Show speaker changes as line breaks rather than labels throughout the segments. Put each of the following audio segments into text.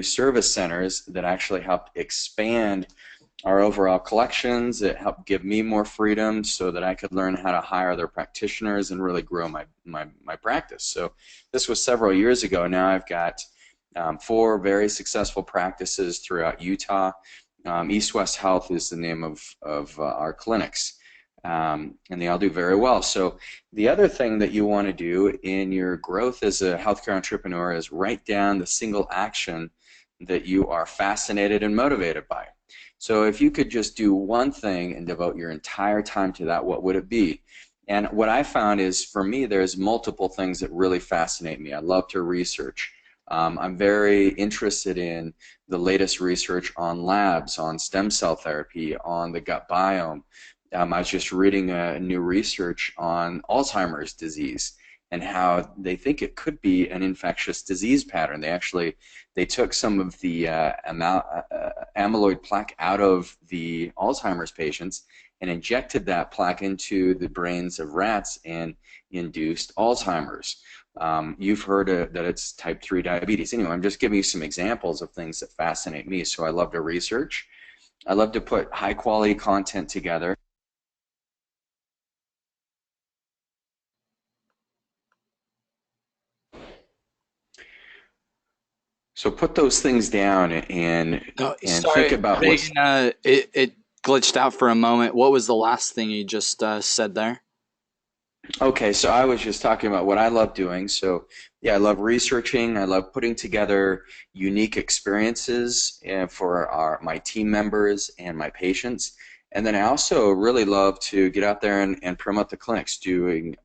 service centers that actually helped expand our overall collections. It helped give me more freedom so that I could learn how to hire other practitioners and really grow my practice. So this was several years ago. Now I've got 4 very successful practices throughout Utah. East West Health is the name of our clinics. And they all do very well. So the other thing that you want to do in your growth as a healthcare entrepreneur is write down the single action that you are fascinated and motivated by. So if you could just do one thing and devote your entire time to that, what would it be? And what I found is, for me, there's multiple things that really fascinate me. I love to research. I'm very interested in the latest research on labs, on stem cell therapy, on the gut biome. I was just reading new research on Alzheimer's disease and how they think it could be an infectious disease pattern. They took some of the amyloid plaque out of the Alzheimer's patients and injected that plaque into the brains of rats and induced Alzheimer's. You've heard that it's type 3 diabetes. Anyway, I'm just giving you some examples of things that fascinate me. So I love to research. I love to put high quality content together. So put those things down and
No,
think
sorry,
about what's.
Reagan. It glitched out for a moment. What was the last thing you just said there?
Okay, so I was just talking about what I love doing. So yeah, I love researching. I love putting together unique experiences for my team members and my patients. And then I also really love to get out there and promote the clinics, doing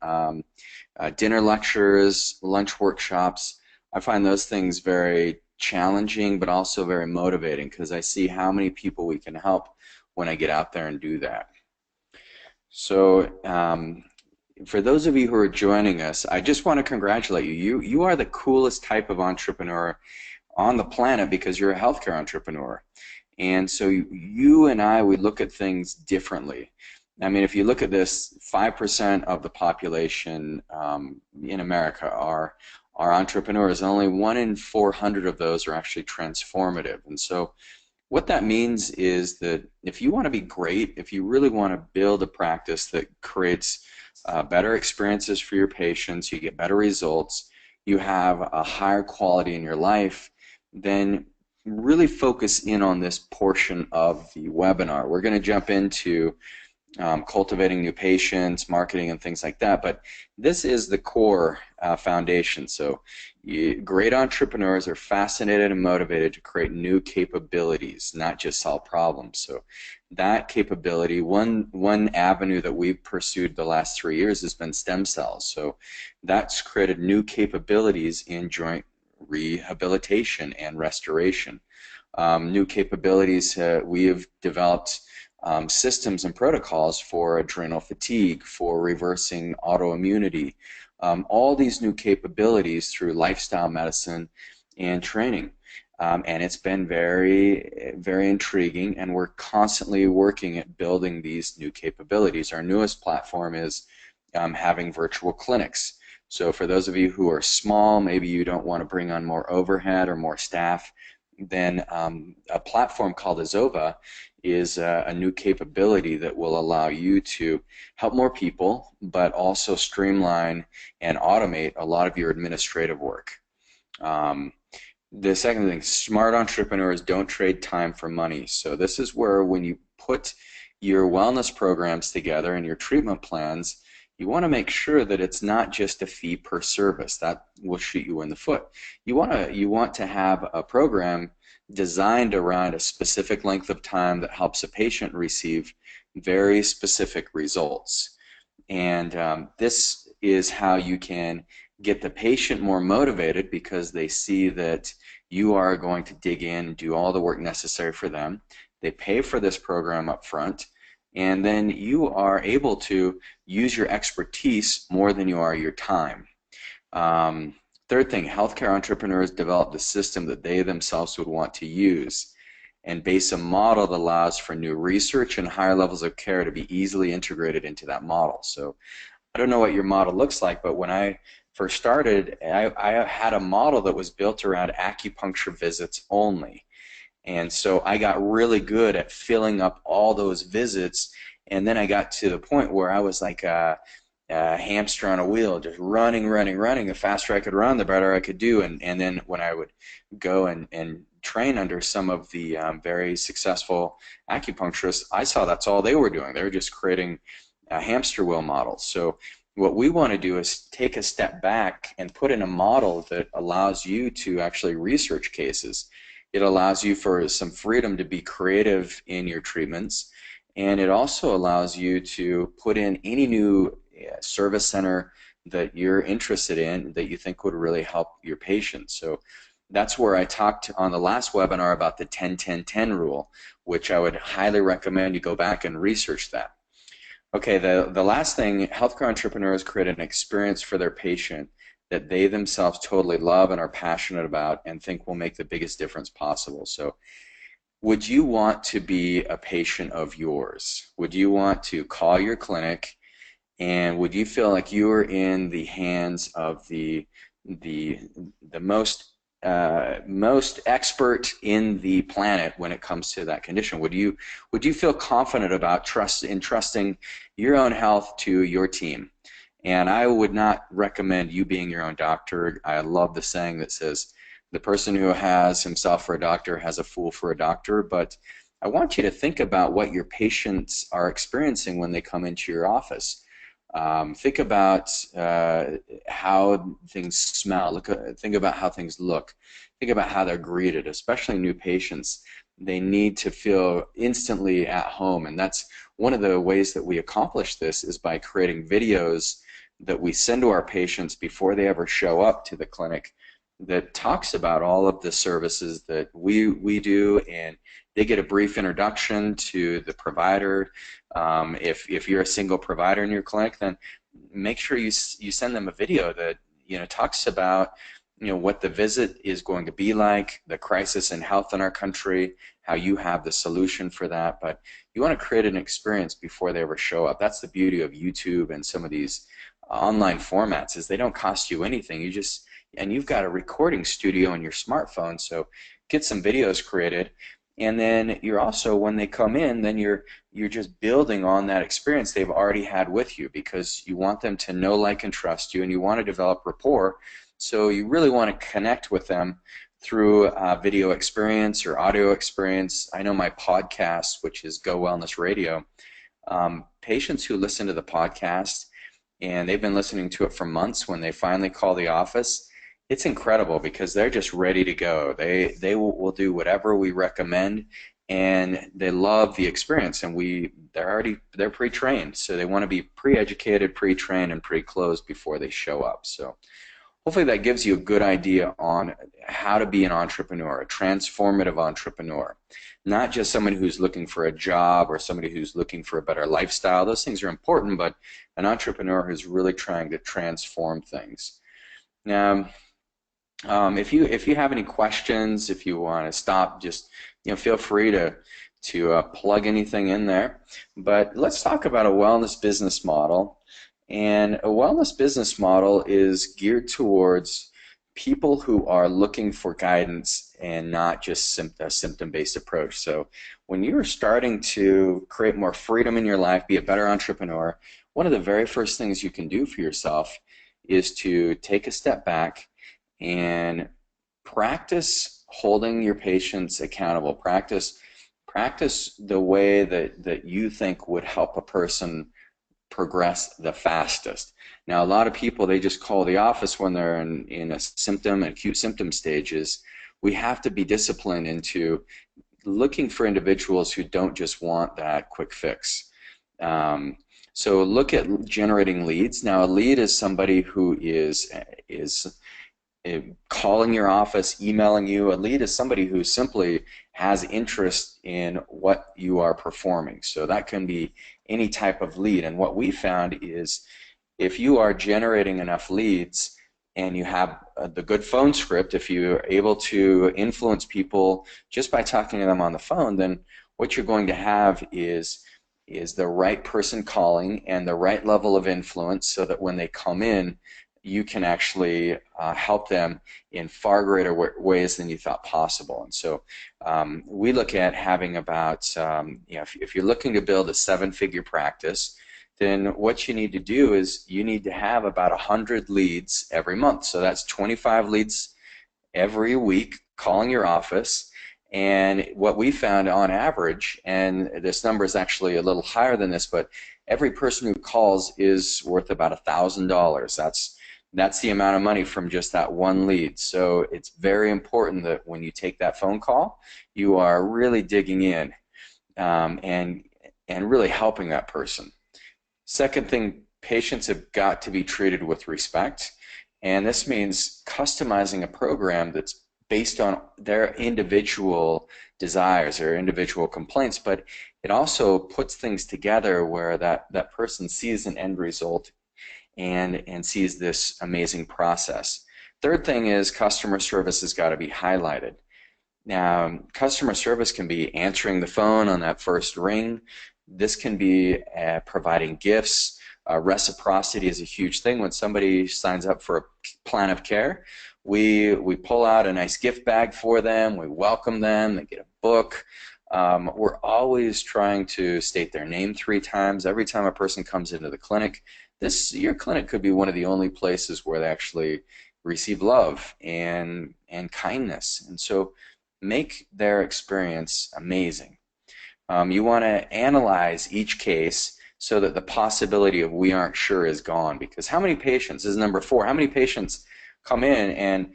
dinner lectures, lunch workshops. I find those things very challenging, but also very motivating because I see how many people we can help when I get out there and do that. So for those of you who are joining us, I just want to congratulate you. You are the coolest type of entrepreneur on the planet because you're a healthcare entrepreneur. And so you and I, we look at things differently. I mean, if you look at this, 5% of the population in America are entrepreneurs. Only 1 in 400 of those are actually transformative. And so what that means is that if you want to be great, if you really want to build a practice that creates better experiences for your patients, you get better results, you have a higher quality in your life, then really focus in on this portion of the webinar. We're going to jump into cultivating new patients, marketing, and things like that. But this is the core foundation. So great entrepreneurs are fascinated and motivated to create new capabilities, not just solve problems. So that capability, one avenue that we've pursued the last 3 years has been stem cells. So that's created new capabilities in joint rehabilitation and restoration. New capabilities, we have developed systems and protocols for adrenal fatigue, for reversing autoimmunity, all these new capabilities through lifestyle medicine and training. And it's been very, very intriguing, and we're constantly working at building these new capabilities. Our newest platform is having virtual clinics. So for those of you who are small, maybe you don't want to bring on more overhead or more staff, then a platform called Azova is a new capability that will allow you to help more people, but also streamline and automate a lot of your administrative work. The second thing, smart entrepreneurs don't trade time for money. So this is where when you put your wellness programs together and your treatment plans, you want to make sure that it's not just a fee per service. That will shoot you in the foot. You want to have a program designed around a specific length of time that helps a patient receive very specific results. And this is how you can get the patient more motivated because they see that you are going to dig in and do all the work necessary for them. They pay for this program up front, and then you are able to use your expertise more than you are your time. Third thing, healthcare entrepreneurs develop the system that they themselves would want to use and base a model that allows for new research and higher levels of care to be easily integrated into that model. So I don't know what your model looks like, but when I first started, I had a model that was built around acupuncture visits only. And so I got really good at filling up all those visits. And then I got to the point where I was like a hamster on a wheel, just running, running, running. The faster I could run, the better I could do. And then when I would go and train under some of the very successful acupuncturists, I saw that's all they were doing. They were just creating hamster wheel models. So what we want to do is take a step back and put in a model that allows you to actually research cases. It allows you for some freedom to be creative in your treatments, and it also allows you to put in any new service center that you're interested in that you think would really help your patients. So that's where I talked on the last webinar about the 10-10-10 rule, which I would highly recommend you go back and research that. Okay, the last thing, healthcare entrepreneurs create an experience for their patient that they themselves totally love and are passionate about and think will make the biggest difference possible. So would you want to be a patient of yours? Would you want to call your clinic, and would you feel like you were in the hands of the most expert in the planet when it comes to that condition? Would you feel confident about trusting your own health to your team? And I would not recommend you being your own doctor. I love the saying that says, the person who has himself for a doctor has a fool for a doctor. But I want you to think about what your patients are experiencing when they come into your office. Think about how things smell. Think about how things look. Think about how they're greeted, especially new patients. They need to feel instantly at home, and that's one of the ways that we accomplish this is by creating videos that we send to our patients before they ever show up to the clinic that talks about all of the services that we do, and they get a brief introduction to the provider. If you're a single provider in your clinic, then make sure you send them a video that talks about what the visit is going to be like, the crisis in health in our country, how you have the solution for that. But you want to create an experience before they ever show up. That's the beauty of YouTube and some of these online formats, is they don't cost you anything. And you've got a recording studio on your smartphone, so get some videos created. And then you're also, when they come in, then you're just building on that experience they've already had with you, because you want them to know, like, and trust you, and you want to develop rapport. So you really want to connect with them through video experience or audio experience. I know my podcast, which is Go Wellness Radio, patients who listen to the podcast and they've been listening to it for months, when they finally call the office, it's incredible because they're just ready to go. They will do whatever we recommend, and they love the experience. And they're pre-trained, so they want to be pre-educated, pre-trained, and pre-closed before they show up. So hopefully that gives you a good idea on how to be an entrepreneur, a transformative entrepreneur. Not just somebody who's looking for a job or somebody who's looking for a better lifestyle. Those things are important, but an entrepreneur who's really trying to transform things. Now, if you have any questions, if you want to stop, just feel free to plug anything in there. But let's talk about a wellness business model. And a wellness business model is geared towards people who are looking for guidance and not just a symptom-based approach. So when you're starting to create more freedom in your life, be a better entrepreneur, one of the very first things you can do for yourself is to take a step back and practice holding your patients accountable. Practice the way that you think would help a person progress the fastest. Now, a lot of people, they just call the office when they're in acute symptom stages. We have to be disciplined into looking for individuals who don't just want that quick fix. So look at generating leads. Now, a lead is somebody who is calling your office, emailing you. A lead is somebody who simply has interest in what you are performing. So that can be any type of lead. And what we found is if you are generating enough leads and you have the good phone script, if you're able to influence people just by talking to them on the phone, then what you're going to have is the right person calling and the right level of influence, so that when they come in, you can actually help them in far greater ways than you thought possible. And so we look at having about, if you're looking to build a seven-figure practice, then what you need to do is you need to have about 100 leads every month. So that's 25 leads every week calling your office. And what we found on average, and this number is actually a little higher than this, but every person who calls is worth about $1,000. That's the amount of money from just that one lead. So it's very important that when you take that phone call, you are really digging in and really helping that person. Second thing, patients have got to be treated with respect, and this means customizing a program that's based on their individual desires or individual complaints, but it also puts things together where that person sees an end result and sees this amazing process. Third thing is customer service has got to be highlighted. Now, customer service can be answering the phone on that first ring. This can be providing gifts. Reciprocity is a huge thing. When somebody signs up for a plan of care, we pull out a nice gift bag for them. We welcome them. They get a book. We're always trying to state their name 3 times. Every time a person comes into the clinic, your clinic could be one of the only places where they actually receive love and kindness. And so make their experience amazing. You want to analyze each case so that the possibility of we aren't sure is gone, because how many patients, this is number 4, how many patients come in and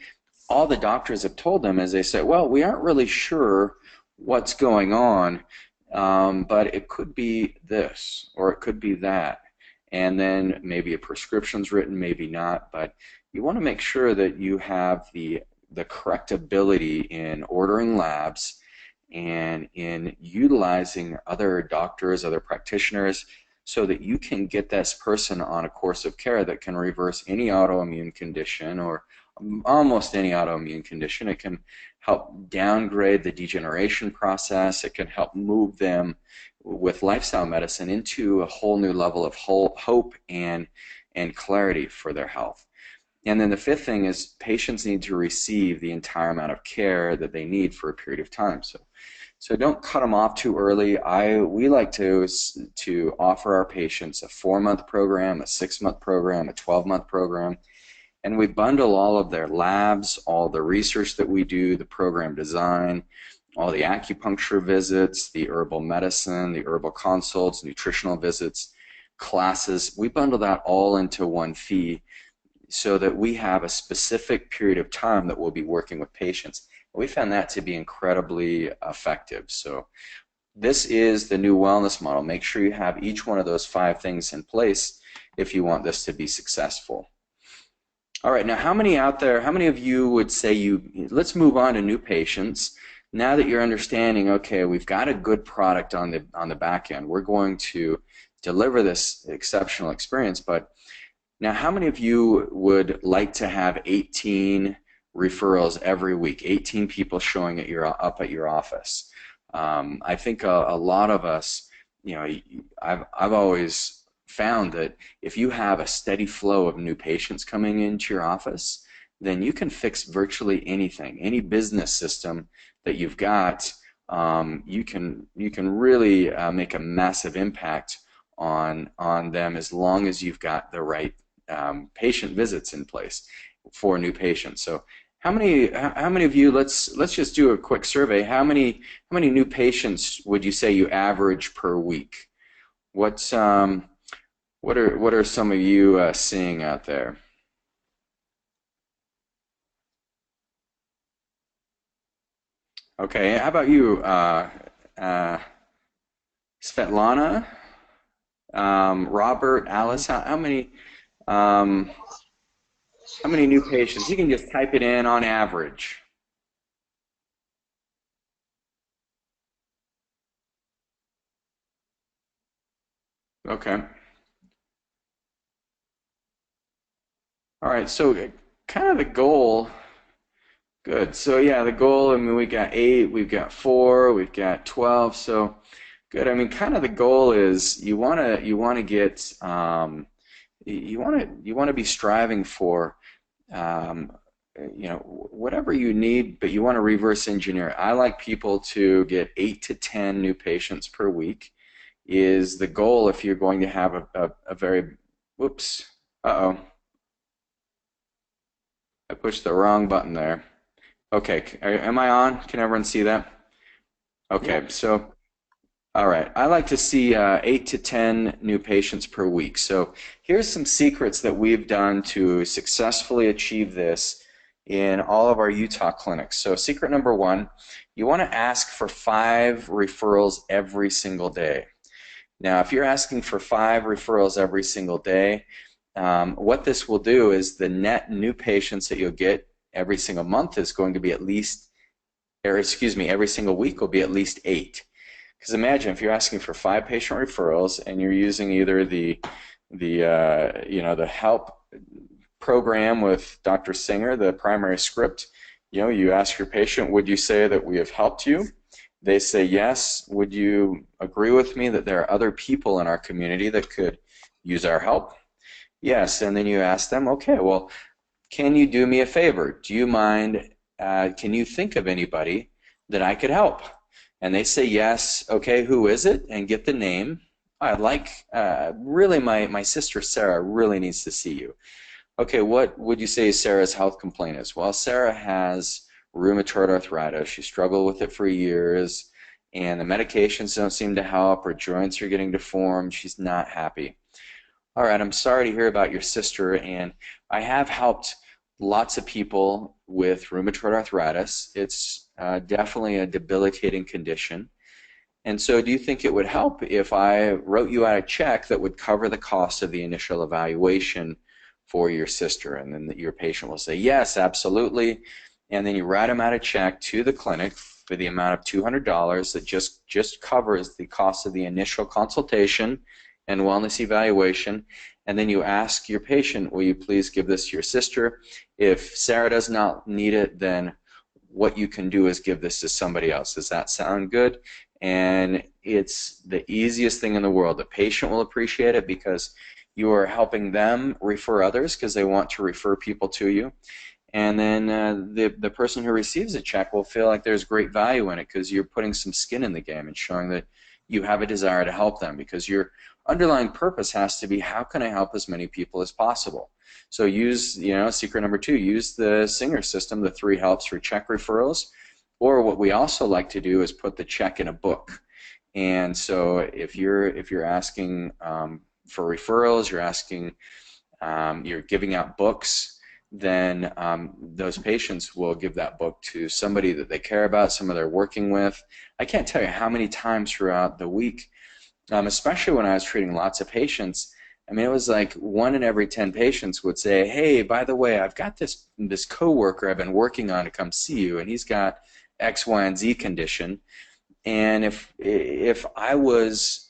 all the doctors have told them is they say, well, we aren't really sure what's going on, but it could be this or it could be that, and then maybe a prescription's written, maybe not, but you want to make sure that you have the correct ability in ordering labs and in utilizing other doctors, other practitioners, so that you can get this person on a course of care that can reverse any autoimmune condition or almost any autoimmune condition. It can help downgrade the degeneration process. It can help move them with lifestyle medicine into a whole new level of hope and clarity for their health. And then the 5th thing is patients need to receive the entire amount of care that they need for a period of time. So don't cut them off too early. We like to offer our patients a 4-month program, a 6-month program, a 12-month program, and we bundle all of their labs, all the research that we do, the program design, all the acupuncture visits, the herbal medicine, the herbal consults, nutritional visits, classes. We bundle that all into one fee so that we have a specific period of time that we'll be working with patients. We found that to be incredibly effective. So this is the new wellness model. Make sure you have each one of those 5 things in place if you want this to be successful. All right, now how many out there, how many of you would say let's move on to new patients. Now that you're understanding, okay, we've got a good product on the back end. We're going to deliver this exceptional experience, but now how many of you would like to have 18 referrals every week, 18 people showing up at your office? I think a lot of us, I've always found that if you have a steady flow of new patients coming into your office, then you can fix virtually anything, any business system that you've got. You can really make a massive impact on them as long as you've got the right patient visits in place for new patients. So how many of you, let's just do a quick survey. How many new patients would you say you average per week? What are some of you seeing out there? Okay, how about you, Svetlana, Robert, Alice? Um, how many new patients? You can just type it in on average. Okay. All right, so kind of the goal. Good. So yeah, the goal, I mean, we got 8, we've got 4, we've got 12. So good. I mean, kind of the goal is you want to get you want to be striving for um, whatever you need, but you want to reverse engineer. I like people to get 8 to 10 new patients per week is the goal if you're going to have a very, whoops, uh-oh, I pushed the wrong button there. Okay, am I on? Can everyone see that? Okay,
Yep.
so all right. I like to see 8 to 10 new patients per week. So here's some secrets that we've done to successfully achieve this in all of our Utah clinics. So secret number one, you want to ask for 5 referrals every single day. Now, if you're asking for 5 referrals every single day, what this will do is the net new patients that you'll get every single month is going to be at least, or excuse me, every single week will be at least 8. Because imagine if you're asking for 5 patient referrals and you're using either the help program with Dr. Singer, the primary script. You ask your patient, would you say that we have helped you? They say yes. Would you agree with me that there are other people in our community that could use our help? Yes. And then you ask them, okay, well, can you do me a favor? Do you mind? Can you think of anybody that I could help? And they say yes. Okay, who is it? And get the name. I'd like, really, my sister Sarah really needs to see you. Okay, what would you say Sarah's health complaint is? Well, Sarah has rheumatoid arthritis. She struggled with it for years, and the medications don't seem to help. Her joints are getting deformed. She's not happy. All right, I'm sorry to hear about your sister, and I have helped lots of people with rheumatoid arthritis. It's definitely a debilitating condition. And so, do you think it would help if I wrote you out a check that would cover the cost of the initial evaluation for your sister? And then your patient will say, yes, absolutely. And then you write them out a check to the clinic for the amount of $200 that just covers the cost of the initial consultation and wellness evaluation. And then you ask your patient, will you please give this to your sister? If Sarah does not need it, then what you can do is give this to somebody else. Does that sound good? And it's the easiest thing in the world. The patient will appreciate it because you are helping them refer others because they want to refer people to you. And then the person who receives a check will feel like there's great value in it because you're putting some skin in the game and showing that you have a desire to help them, because your underlying purpose has to be, how can I help as many people as possible? So use, secret number two, use the Singer system, the 3 helps for check referrals. Or what we also like to do is put the check in a book. And so if you're asking for referrals, you're giving out books, then those patients will give that book to somebody that they care about, somebody they're working with. I can't tell you how many times throughout the week, especially when I was treating lots of patients, I mean, it was like 1 in every 10 patients would say, hey, by the way, I've got this coworker I've been working on to come see you, and he's got X, Y, and Z condition. And if I was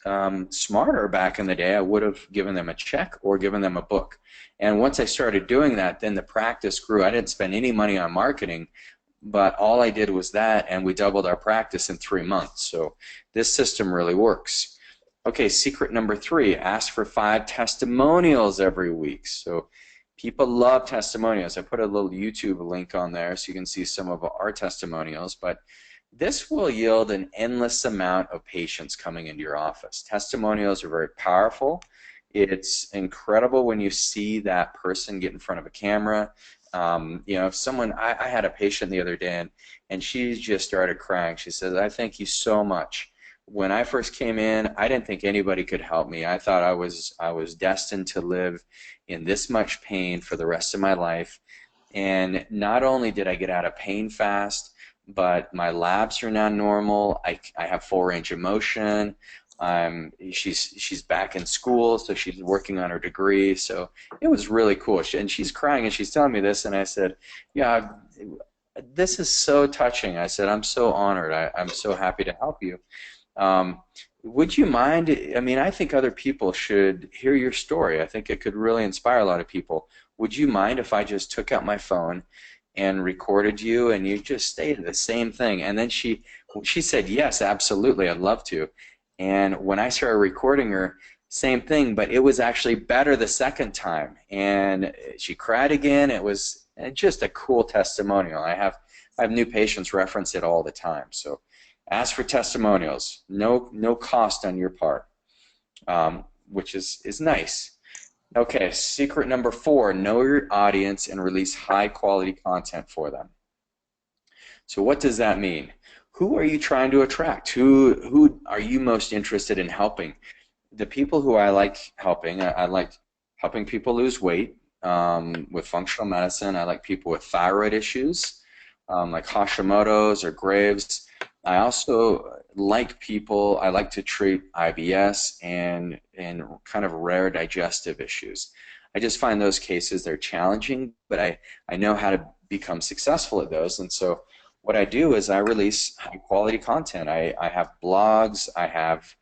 smarter back in the day, I would have given them a check or given them a book. And once I started doing that, then the practice grew. I didn't spend any money on marketing, but all I did was that, and we doubled our practice in 3 months. So this system really works. Okay, secret number 3, ask for 5 testimonials every week. So people love testimonials. I put a little YouTube link on there so you can see some of our testimonials, but this will yield an endless amount of patients coming into your office. Testimonials are very powerful. It's incredible when you see that person get in front of a camera. If someone, I had a patient the other day, and she just started crying. She says, I thank you so much. When I first came in, I didn't think anybody could help me. I thought I was destined to live in this much pain for the rest of my life. And not only did I get out of pain fast, but my labs are now normal. I have full range of motion. She's back in school, so she's working on her degree. So it was really cool. And she's crying, and she's telling me this, and I said, yeah, this is so touching. I said, I'm so honored. I'm so happy to help you. Um, would you mind? I mean, I think other people should hear your story. I think it could really inspire a lot of people. Would you mind if I just took out my phone and recorded you, and you just stated the same thing? And then she said, yes, absolutely, I'd love to. And when I started recording her, Same thing, but it was actually better the second time. And she cried again. It was just a cool testimonial. I have new patients reference it all the time. So ask for testimonials. No cost on your part, which is nice. Okay, secret number 4, know your audience and release high quality content for them. So what does that mean? Who are you trying to attract? Who are you most interested in helping? The people who I like helping, I like helping people lose weight with functional medicine. I like people with thyroid issues, like Hashimoto's or Graves'. I also like people, I like to treat IBS and kind of rare digestive issues. I just find those cases they're challenging, but I know how to become successful at those. And so what I do is I release high quality content. I have blogs, I have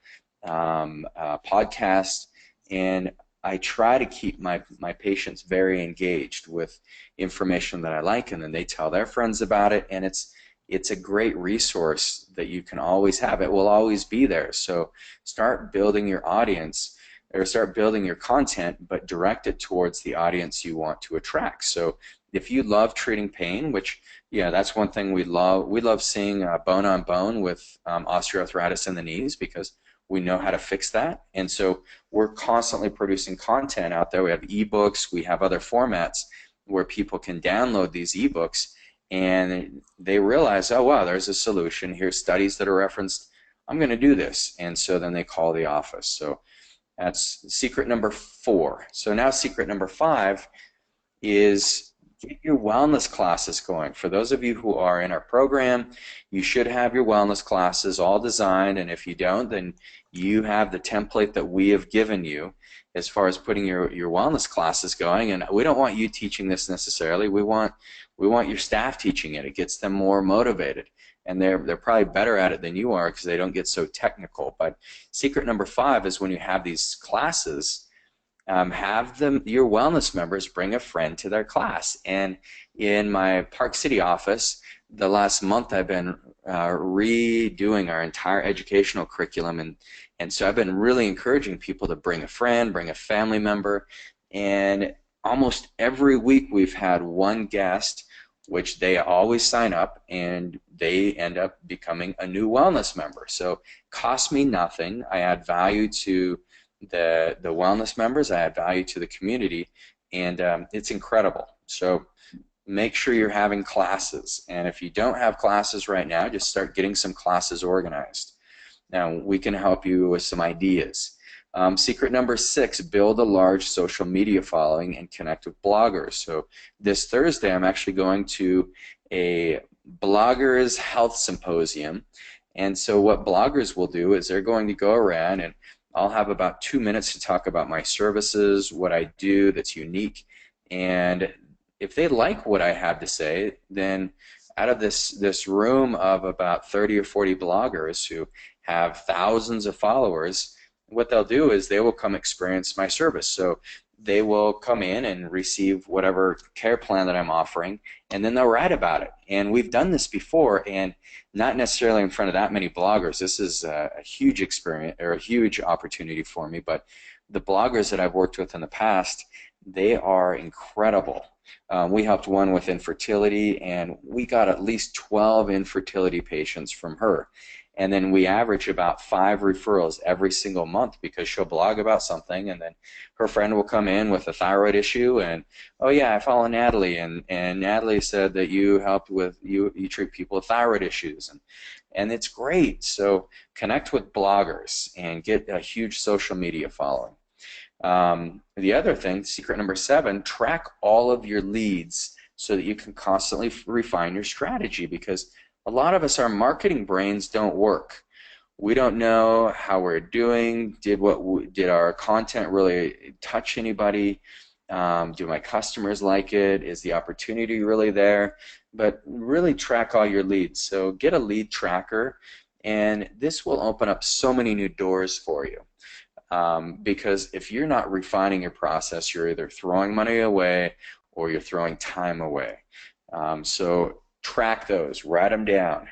podcasts, and I try to keep my patients very engaged with information that I like, and then they tell their friends about it, and it's a great resource that you can always have. It will always be there. So start building your audience or start building your content, but direct it towards the audience you want to attract. So if you love treating pain, which yeah, that's one thing we love. We love seeing bone on bone with osteoarthritis in the knees because we know how to fix that. And so we're constantly producing content out there. We have ebooks, we have other formats where people can download these ebooks and they realize, oh wow, there's a solution. Here's studies that are referenced. I'm going to do this. And so then they call the office. So that's secret number 4. So now secret number 5 is get your wellness classes going. For those of you who are in our program, you should have your wellness classes all designed, and if you don't, then you have the template that we have given you as far as putting your wellness classes going. And we don't want you teaching this necessarily. We want your staff teaching it. It gets them more motivated. And they're probably better at it than you are because they don't get so technical. But secret number 5 is when you have these classes, have your wellness members bring a friend to their class. And in my Park City office, the last month I've been redoing our entire educational curriculum, and so I've been really encouraging people to bring a friend, bring a family member, and almost every week we've had one guest which they always sign up and they end up becoming a new wellness member. So cost me nothing. I add value to the wellness members, I add value to the community, and it's incredible. So make sure you're having classes, and if you don't have classes right now, just start getting some classes organized. Now we can help you with some ideas. Secret number 6, build a large social media following and connect with bloggers. So this Thursday I'm actually going to a bloggers health symposium, and so what bloggers will do is they're going to go around and I'll have about 2 minutes to talk about my services, what I do that's unique, and if they like what I have to say, then out of this room of about 30 or 40 bloggers who have thousands of followers, what they'll do is they will come experience my service. So they will come in and receive whatever care plan that I'm offering, and then they'll write about it. And we've done this before, and not necessarily in front of that many bloggers. This is a huge experience or a huge opportunity for me, but the bloggers that I've worked with in the past, they are incredible. We helped one with infertility, and we got at least 12 infertility patients from her. And then we average about 5 referrals every single month because she'll blog about something, and then her friend will come in with a thyroid issue, and oh yeah, I follow Natalie, and Natalie said that you helped with you treat people with thyroid issues, and it's great. So connect with bloggers and get a huge social media following. The other thing, secret number 7, track all of your leads so that you can constantly refine your strategy, because a lot of us, our marketing brains don't work. We don't know how we're doing. Did our content really touch anybody? Do my customers like it? Is the opportunity really there? But really track all your leads. So get a lead tracker, and this will open up so many new doors for you. Because if you're not refining your process, you're either throwing money away or you're throwing time away. So track those, write them down.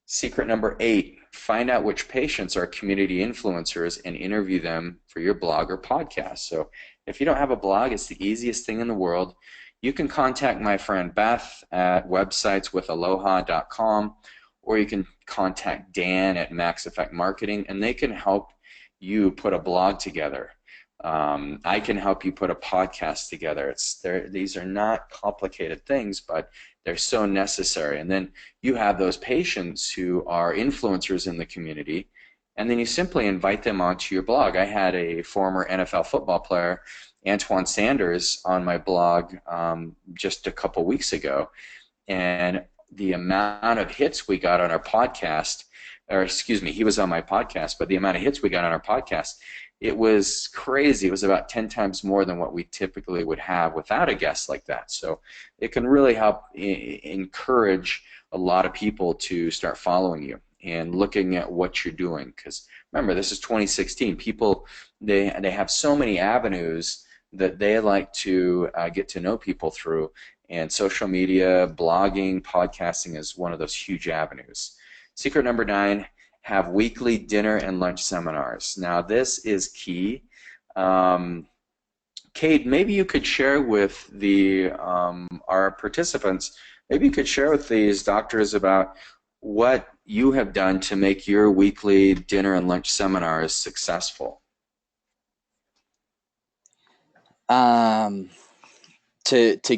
Secret number 8, find out which patients are community influencers and interview them for your blog or podcast. So if you don't have a blog, it's the easiest thing in the world. You can contact my friend Beth at websiteswithaloha.com, or you can contact Dan at Max Effect Marketing, and they can help you put a blog together. I can help you put a podcast together. These are not complicated things, but they're so necessary. And then you have those patients who are influencers in the community, and then you simply invite them onto your blog. I had a former NFL football player, Antoine Sanders, on my blog just a couple weeks ago, and the amount of hits we got on our podcast, or excuse me, he was on my podcast, but the amount of hits we got on our podcast, it was crazy. It was about 10 times more than what we typically would have without a guest like that. So it can really help encourage a lot of people to start following you and looking at what you're doing. Because remember, this is 2016. People, they have so many avenues that they like to get to know people through. And social media, blogging, podcasting is one of those huge avenues. Secret number 9, have weekly dinner and lunch seminars. Now this is key. Kate, maybe you could share with our participants, maybe you could share with these doctors about what you have done to make your weekly dinner and lunch seminars successful.
To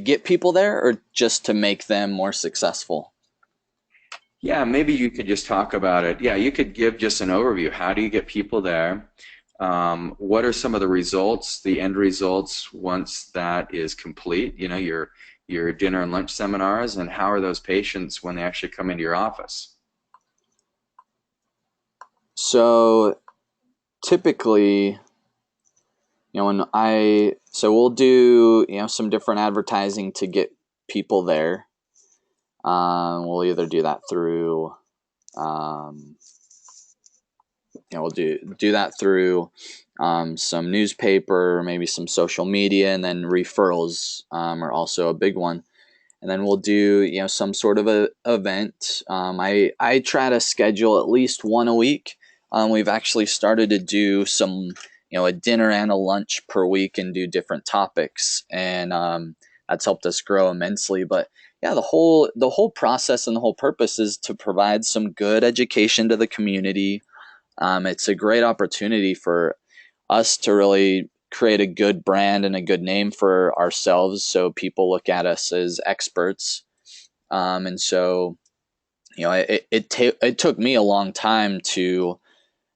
get people there, or just to make them more successful?
Yeah, maybe you could just talk about it. Yeah, you could give just an overview. How do you get people there? What are some of the results, the end results, once that is complete? You know, your dinner and lunch seminars, and how are those patients when they actually come into your office?
So typically, so we'll do, some different advertising to get people there. We'll either do that through, we'll do that through some newspaper, maybe some social media, and then referrals are also a big one. And then we'll do, some sort of a event. I try to schedule at least one a week. We've actually started to do some, a dinner and a lunch per week and do different topics, and that's helped us grow immensely. But yeah, the whole process and the whole purpose is to provide some good education to the community. It's a great opportunity for us to really create a good brand and a good name for ourselves, so people look at us as experts. And so, it took me a long time to,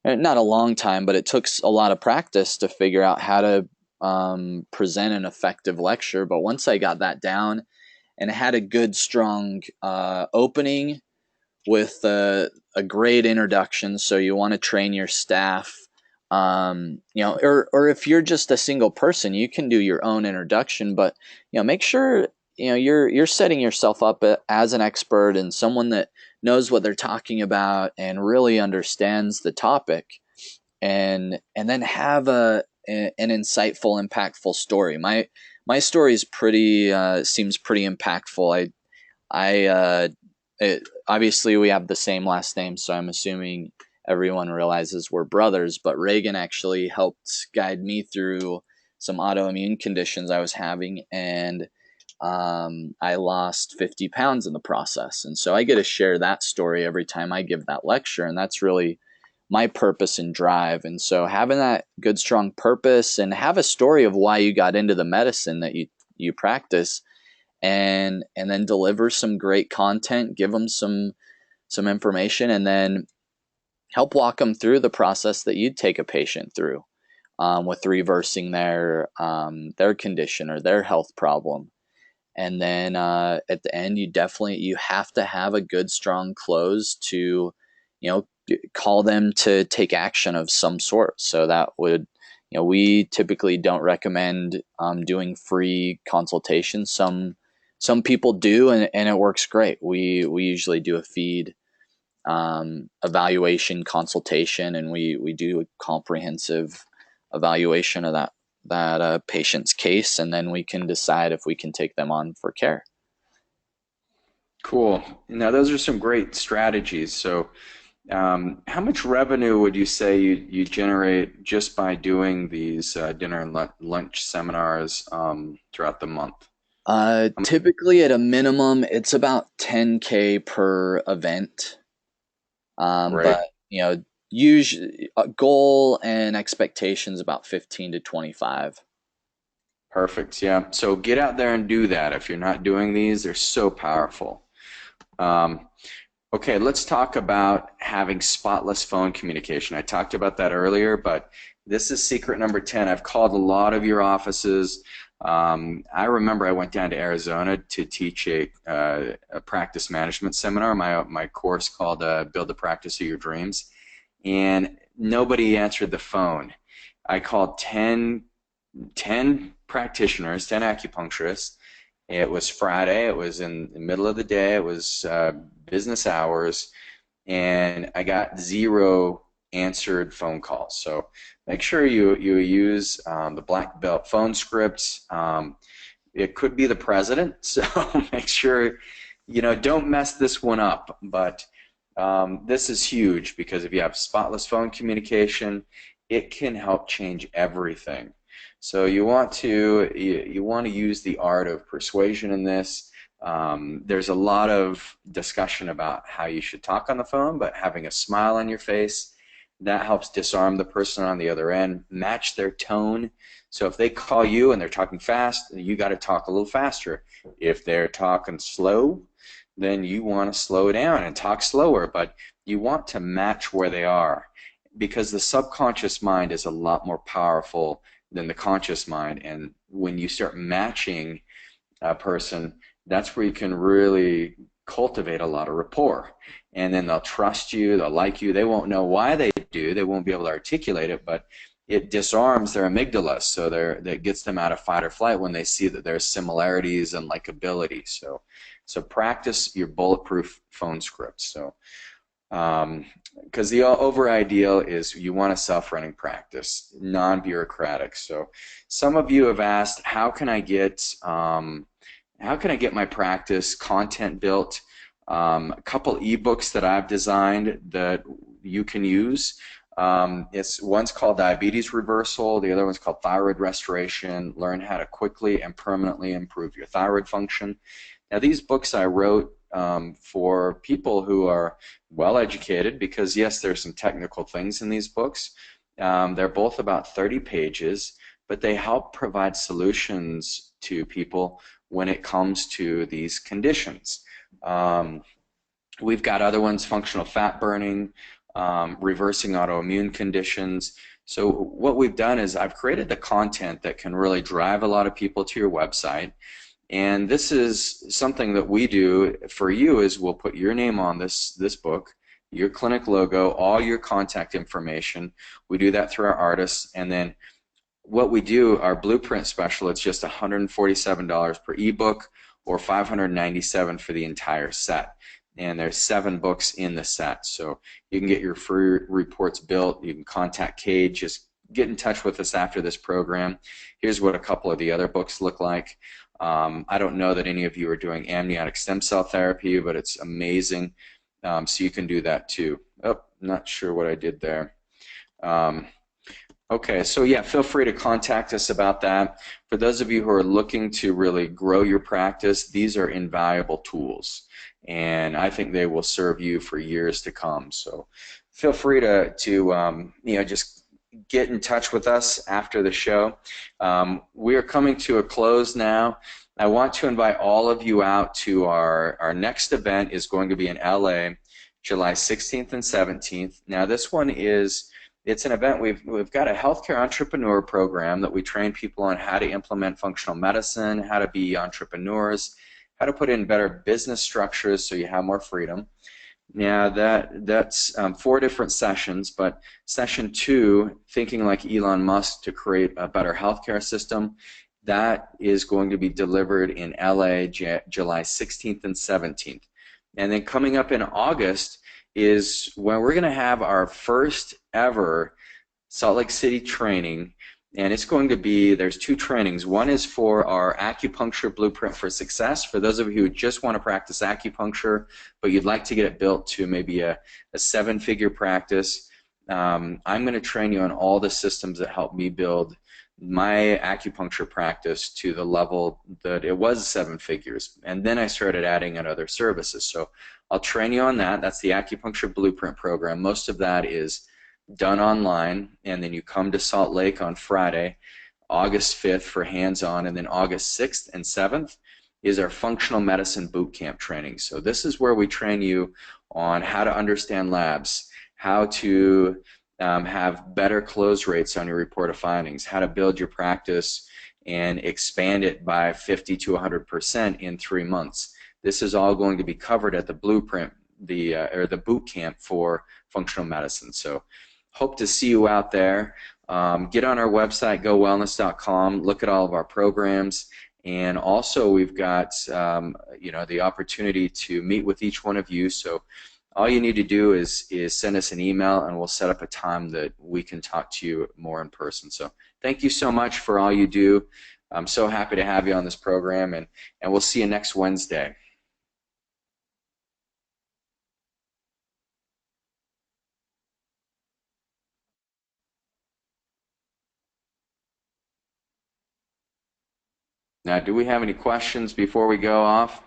not a long time, but it took a lot of practice to figure out how to present an effective lecture. But once I got that down and had a good, strong opening with a great introduction, so you want to train your staff. Or if you're just a single person, you can do your own introduction, but make sure you're setting yourself up as an expert and someone that knows what they're talking about and really understands the topic, and then have an insightful, impactful story. My story is seems pretty impactful. Obviously we have the same last name, so I'm assuming everyone realizes we're brothers, but Reagan actually helped guide me through some autoimmune conditions I was having, and I lost 50 pounds in the process. And so I get to share that story every time I give that lecture, and that's really my purpose and drive. And so having that good, strong purpose, and have a story of why you got into the medicine that you practice, and then deliver some great content, give them some information, and then help walk them through the process that you'd take a patient through with reversing their condition or their health problem. And then at the end, you have to have a good, strong close to, call them to take action of some sort. So that would, we typically don't recommend doing free consultations. Some people do, and it works great. We usually do a feed evaluation consultation, and we do a comprehensive evaluation of that patient's case, and then we can decide if we can take them on for care.
Cool. Now those are some great strategies. So How much revenue would you say you generate just by doing these dinner and lunch seminars throughout the month?
Typically at a minimum, it's about 10K per event. But
Great.
usually goal and expectations about 15 to 25.
Perfect. Yeah. So get out there and do that. If you're not doing these, they're so powerful. Um, okay, let's talk about having spotless phone communication. I talked about that earlier, but this is secret number 10. I've called a lot of your offices. I remember I went down to Arizona to teach a practice management seminar, my course called Build the Practice of Your Dreams, and nobody answered the phone. I called 10 practitioners, 10 acupuncturists. It was Friday. It was in the middle of the day. It was business hours, and I got zero answered phone calls. So make sure you use the black belt phone scripts. It could be the president, so make sure don't mess this one up. But this is huge because if you have spotless phone communication, it can help change everything. So you want to use the art of persuasion in this. There's a lot of discussion about how you should talk on the phone, but having a smile on your face, that helps disarm the person on the other end, match their tone. So if they call you and they're talking fast, you got to talk a little faster. If they're talking slow, then you want to slow down and talk slower, but you want to match where they are because the subconscious mind is a lot more powerful than the conscious mind. And when you start matching a person, that's where you can really cultivate a lot of rapport. And then they'll trust you, they'll like you. They won't know why they do, they won't be able to articulate it, but it disarms their amygdala, so that gets them out of fight or flight when they see that there's similarities and likability. So practice your bulletproof phone scripts. So because the over ideal is you want a self-running practice, non-bureaucratic. So some of you have asked, how can I get my practice content built? A couple ebooks that I've designed that you can use. One's called Diabetes Reversal, the other one's called Thyroid Restoration, Learn How to Quickly and Permanently Improve Your Thyroid Function. Now these books I wrote for people who are well educated because yes, there's some technical things in these books. They're both about 30 pages, but they help provide solutions to people when it comes to these conditions. We've got other ones, functional fat burning, reversing autoimmune conditions. So what we've done is I've created the content that can really drive a lot of people to your website. And this is something that we do for you is we'll put your name on this book, your clinic logo, all your contact information. We do that through our artists. And then what we do, our blueprint special, it's just $147 per ebook or $597 for the entire set. And there's 7 books in the set. So you can get your free reports built. You can contact Cade. Just get in touch with us after this program. Here's what a couple of the other books look like. I don't know that any of you are doing amniotic stem cell therapy, but it's amazing. So you can do that too. Oh, not sure what I did there. Okay, so yeah, feel free to contact us about that. For those of you who are looking to really grow your practice, these are invaluable tools, and I think they will serve you for years to come. So feel free to just get in touch with us after the show. We are coming to a close now. I want to invite all of you out to our next event is going to be in LA, July 16th and 17th. Now this one it's an event, we've got a healthcare entrepreneur program that we train people on how to implement functional medicine, how to be entrepreneurs, how to put in better business structures so you have more freedom. Now that's 4 different sessions, but session 2, thinking like Elon Musk to create a better healthcare system, that is going to be delivered in LA July 16th and 17th. And then coming up in August is when we're going to have our first ever Salt Lake City training, and it's going to be, there's two trainings. One is for our acupuncture blueprint for success. For those of you who just want to practice acupuncture, but you'd like to get it built to maybe a seven-figure practice, I'm going to train you on all the systems that help me build my acupuncture practice to the level that it was seven figures. And then I started adding in other services. So I'll train you on that. That's the acupuncture blueprint program. Most of that is done online, and then you come to Salt Lake on Friday, August 5th for hands-on, and then August 6th and 7th is our functional medicine boot camp training. So this is where we train you on how to understand labs, how to have better close rates on your report of findings, how to build your practice and expand it by 50 to 100% in 3 months. This is all going to be covered at the blueprint, or the boot camp for functional medicine. So hope to see you out there. Get on our website, gowellness.com, look at all of our programs, and also we've got the opportunity to meet with each one of you. So all you need to do is send us an email, and we'll set up a time that we can talk to you more in person. So thank you so much for all you do. I'm so happy to have you on this program, and we'll see you next Wednesday. Now, do we have any questions before we go off?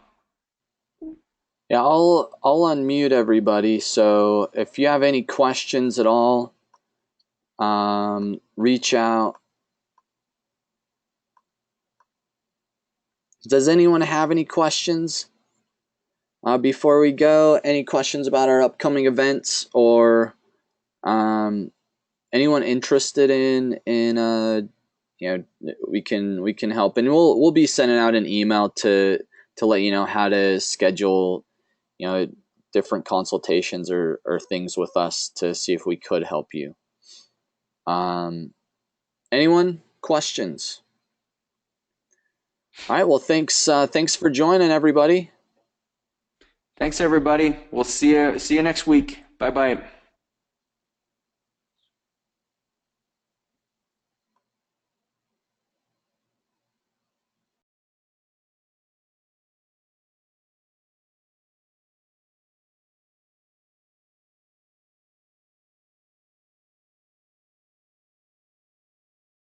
Yeah, I'll unmute everybody. So if you have any questions at all, reach out. Does anyone have any questions before we go? Any questions about our upcoming events, or anyone interested in we can help, and we'll be sending out an email to let you know how to schedule different consultations or things with us to see if we could help you. Anyone questions? All right, well, thanks for joining, everybody.
Thanks, everybody. We'll see you next week. Bye-bye.